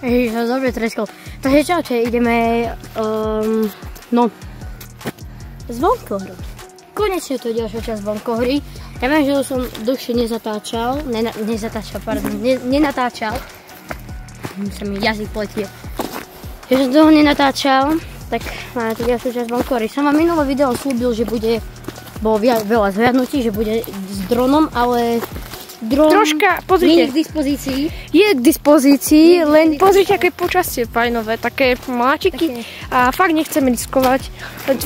Ježiš, dobre treskol. Takže čaute, ideme zvonkohru. Konečne to ďalšia časť zvonkohry. Ja viem, že som dlhšie nenatáčal. Sa mi jazyk pletie. Že som toho nenatáčal, tak máme tu ďalšiu časť zvonkohry. Som vám minulé video slúbil, že bolo veľa zhľadnutí, že bude s dronom, ale dron troška, pozrite, nie je k dispozícii. Je k dispozícii, len pozrite, aké počasie fajnové, také mláčiky a fakt nechceme riskovať.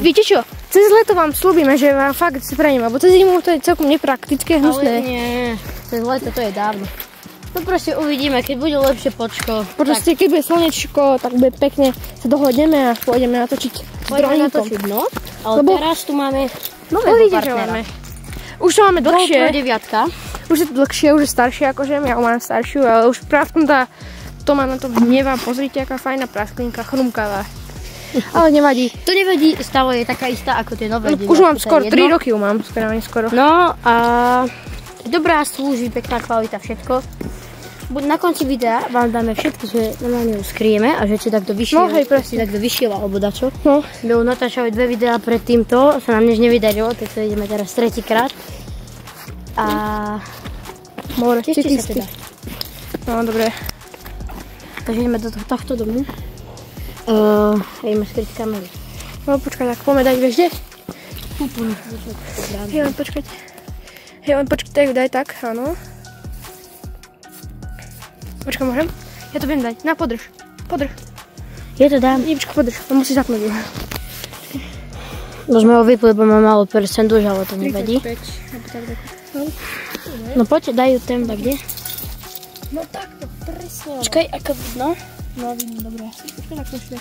Viete čo? Cez leto vám slúbime, že vám fakt spravíme, lebo cez zimu to je celkom nepraktické, hnusné. Ale nie, cez leto to je dávno. No proste uvidíme, keď bude lepšie počko. Proste keď bude slnečko, tak bude pekne, sa dohodneme a pôjdeme natočiť s droníkom. No, ale teraz tu máme nového partnera. Už to máme dlhšie. Už je to dlhšie, už je staršie akože, ja mám staršiu, ale už prasknutá, to má na to hnevá, pozrite, aká fajná prasklinka, chrumkavá. Ale nevadí. To nevadí, stále je taká istá ako tie nové. No, už mám skoro, 3 roky ju mám, skoro. No a dobrá, slúži, pekná kvalita, všetko. Na konci videa vám dáme všetky, že normálne ju skrieme a že či takto vyšiel, alebo dačo. No. My natáčali 2 videá pred týmto, sa nám nič nevydarilo, tak to ideme teraz 3-krát. A more, tešte sa teda. No, dobre. Takže ideme do tohto domu. Ideme skryť kameru. No, počkaj, tak poďme dať, vieš, kde? Hej, len počkať. Daj tak, áno. Počkaj, môžem? Ja to viem dať. Na, podrž. Ja to dám. Počkaj, podrž. On musí zapnúť. Môžeme ho vyplúť, lebo má malo percent už, ale to nevadí. No poď, daj ju ten, tak kde? No takto, presne. Počkaj, ako vidno? No, vidno, dobre. Počkaj, tak to šli.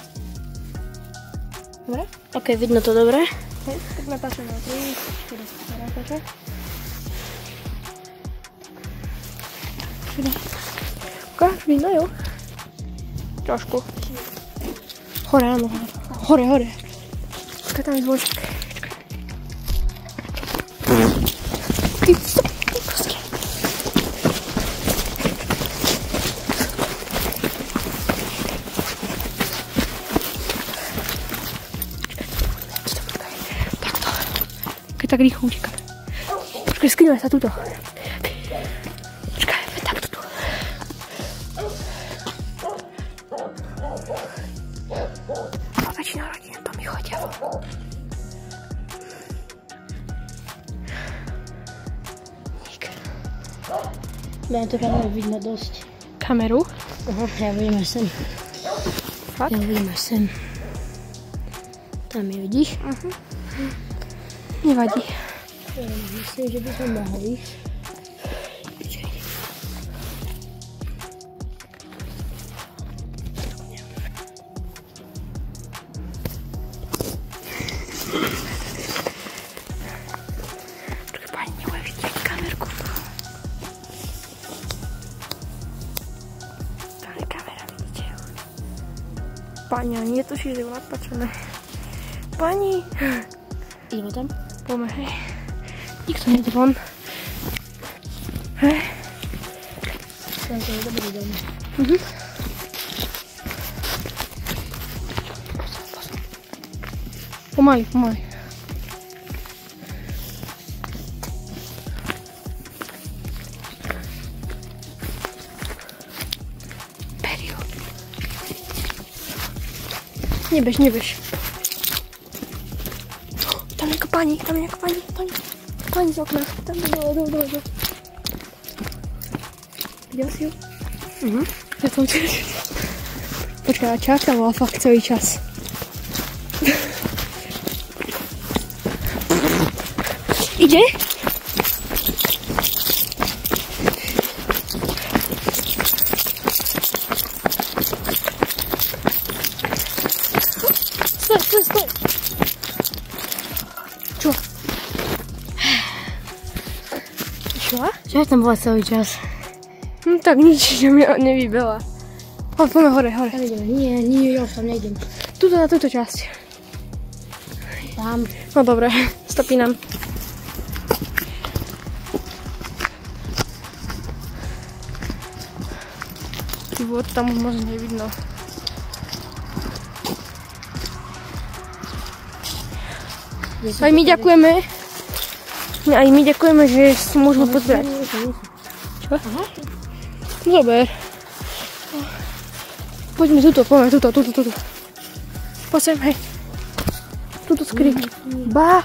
Dobre? Ok, vidno to dobre. Hej, tak natáčame na 3, 4, natáčaj. Ukáž, vidno, jo? Trošku. Hore, áno, hore. Počkaj, tam je zvonček. Ty co? Tak rýchlo utíkam. Počkaj, skrývaj sa tuto. Počkaj, takto tu. A väčšina rodín to mi chodia. Nik. Dám to kameru vidno dosť. Kameru? Ja budem až sem. Fakt? Ja budem až sem. Tam je, vidíš? Nevadí. Myslím, že by som mohol ísť. Počkaj, pani nebude vidieť kamerku. Tam je kamera, vidíte ju. Pani, ale netuší, že je napačené. Pani! Ideme tam? Poďme, hej. Nikto nejde von. Hej. Tam to je dobrý dom. Pomaly. Perio. Nebež. Tam je nejaká pani z okna. Tam dole. Videl si ju? Ja som tiež. Počkaj, a čakala fakt celý čas. Ide? Stoj. Čo? Išla? Čo tam bola celý čas? Tak nič, že mi nevybela. Poďme hore. Tam ideme. Nie, ja už tam nejdem. Tuto na túto časť. Tam. No dobre, stopínam. život, tam už moc nevidno. Aj my ďakujeme, že si môžeme pozerať. Čo? Aha. Dobre. Poďme tuto. Poď sem, hej. Tuto skryť. Bá!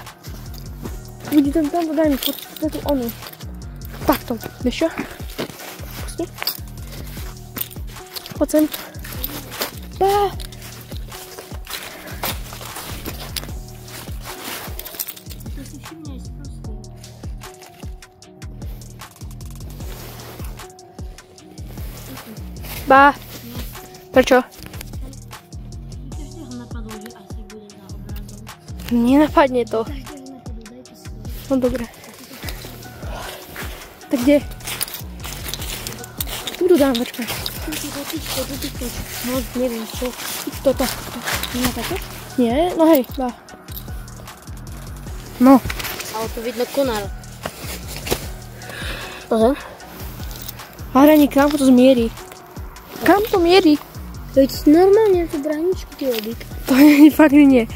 Bude tam, daj mi, poď tu onu. Takto, vieš čo? Pusti. Poď sem. Bá! Bá! Prečo? Nenapadne to. No dobre. Tak kde? Tu dám, počkaj. No neviem čo. Toto. Nie toto? Nie? No hej, dá. No. Ale tu vidno konár. Pozor. Hrani, kam to zmierí? Kam to mierí? Veď normálne tú braničku ti robí. To je fakt nie.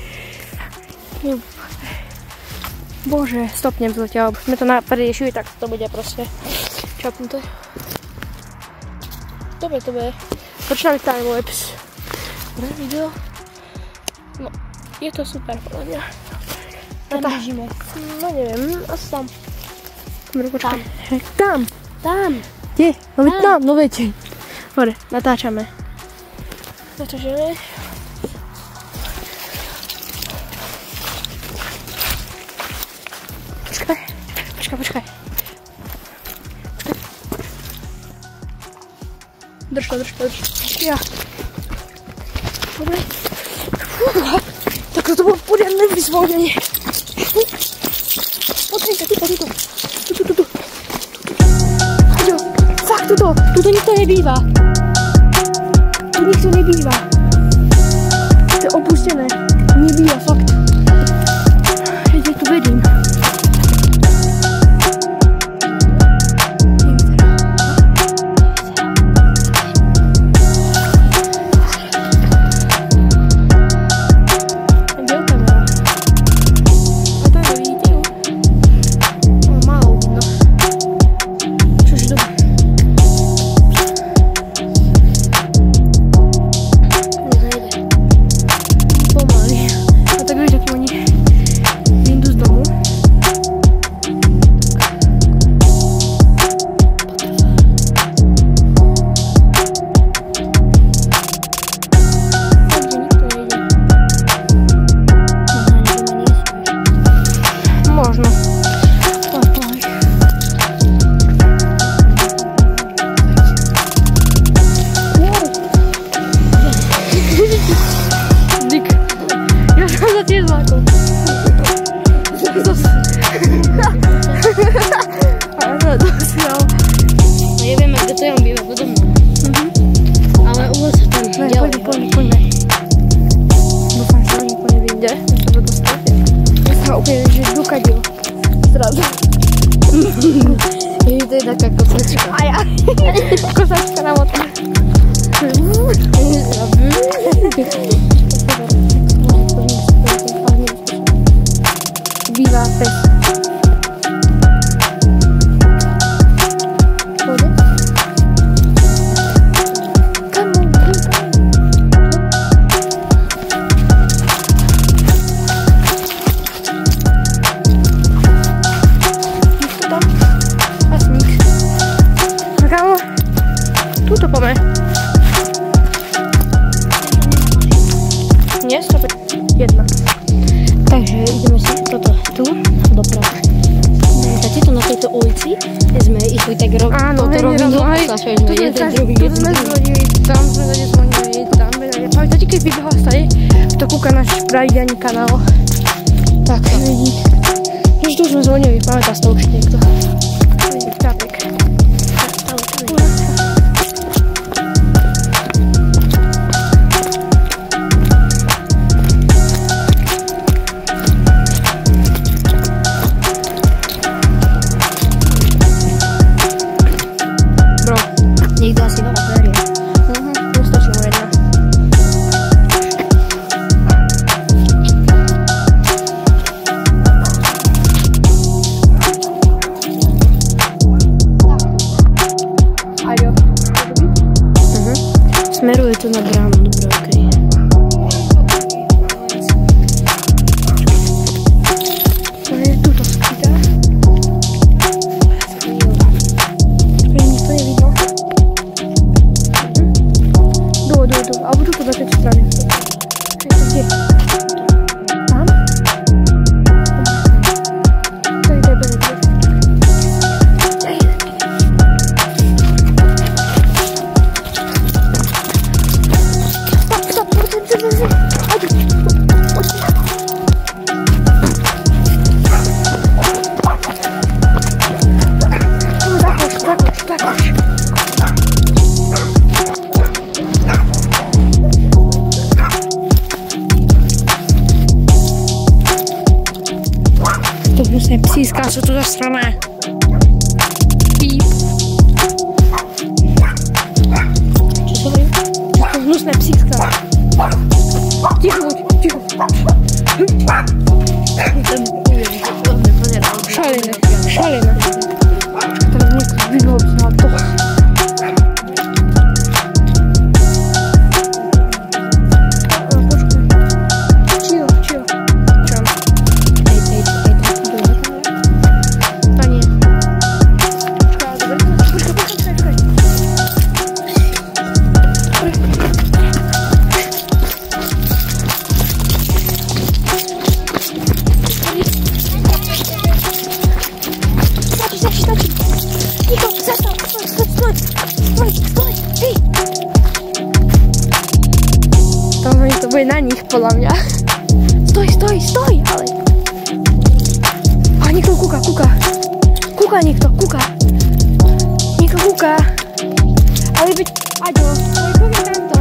Bože, stopnem to zatiaľ. Sme to preriešili, tak to bude proste čapnuté. Dobre, to bude. Počíname timelapse. Dobre, video. No, je to super, podľa mňa. Tam bežíme. No neviem, asi tam. Dobre, počkaj. Tam. Kde? No veď tam, no veď. Dobre, natáčame. Počkaj. Drž to. Ja. Dobre. Tak to bolo poriadne vyzvolenie. Poďte, tu. Fakt, tuto nikto nebýva. Tu nikto nebýva. To je opustené. Nebýva, fakt. Ja tu vedím. To je taká kosačka. A ja. Kosačka na motor. Bývá pes. Tuto pome. Nie, stop. Jedna. Takže ideme si toto tu doprava. Takže to na tejto ulici sme išli tak toto rovinu. Sašo, sme jeden, druhý, Tu sme zvonili, tam sme zvonili, tam sme zvonili. Pamätáte, keď vybehla stade, to kúka náš pravidelný kanál. Tak, vidí. Už tu sme zvonili, pamätá sa to už niekto. Vidí, tápek. Niekto asi veľa berie. Smeruje to na bránu, dobre, okej. To je tuto skrytá. Nikto nevidno. Dole. Alebo tuto na tej strane. Kde? Tam? To je debele. To hnusné psíská, co to za strana? Píp. Co to je? To hnusné psíská. Ticho buď, ticho. Šalené. Tam niekto vyhol na to. To bude na nich, podľa mňa. Stoj, ale... A niekto kúka. Kúka niekto. Niekto kúka. Ale veď... Aďo, poďme tamto.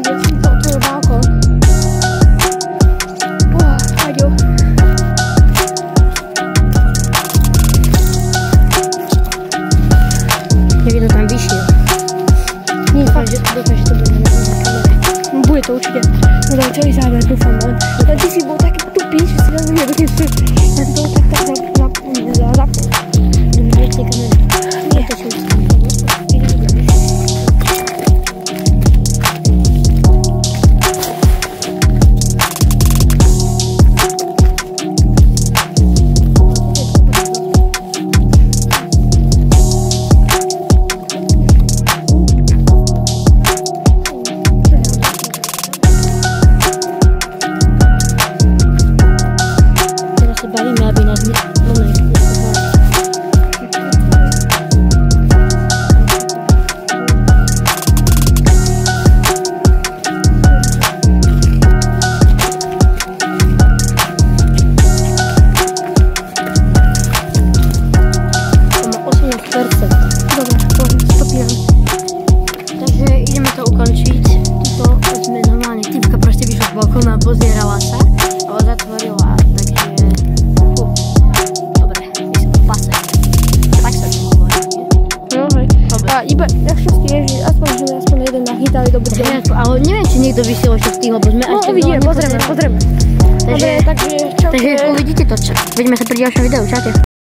Ja si to otvoril balkón. Aďo. Niekto tam vyšiel. Nie, fakt. Dúfam, že to bude na kamere. Bude to určite. No daj celý záber, dúfam, ale ty si bol taký tupý, že si len nevedel, že ja to bolo tak zapnul. Viete kamery. Nie. Bavíme, aby nás Takže ideme to ukončiť. Tuto sme normálne, typka proste vyšla z balkóna, pozierala sa, ale zatvorila, takže dobre, my sme pase. Tak sa to hovorí, nie? No hej. A iba, našťastie je, že aspoň jeden nachytali dobrý deň. Ale neviem, či niekto vysiel ešte stihol, bo sme No uvidíme, pozrieme. Takže Dobre, takže čau. uvidíte to, vidíme sa pri ďalšom videu, čaute.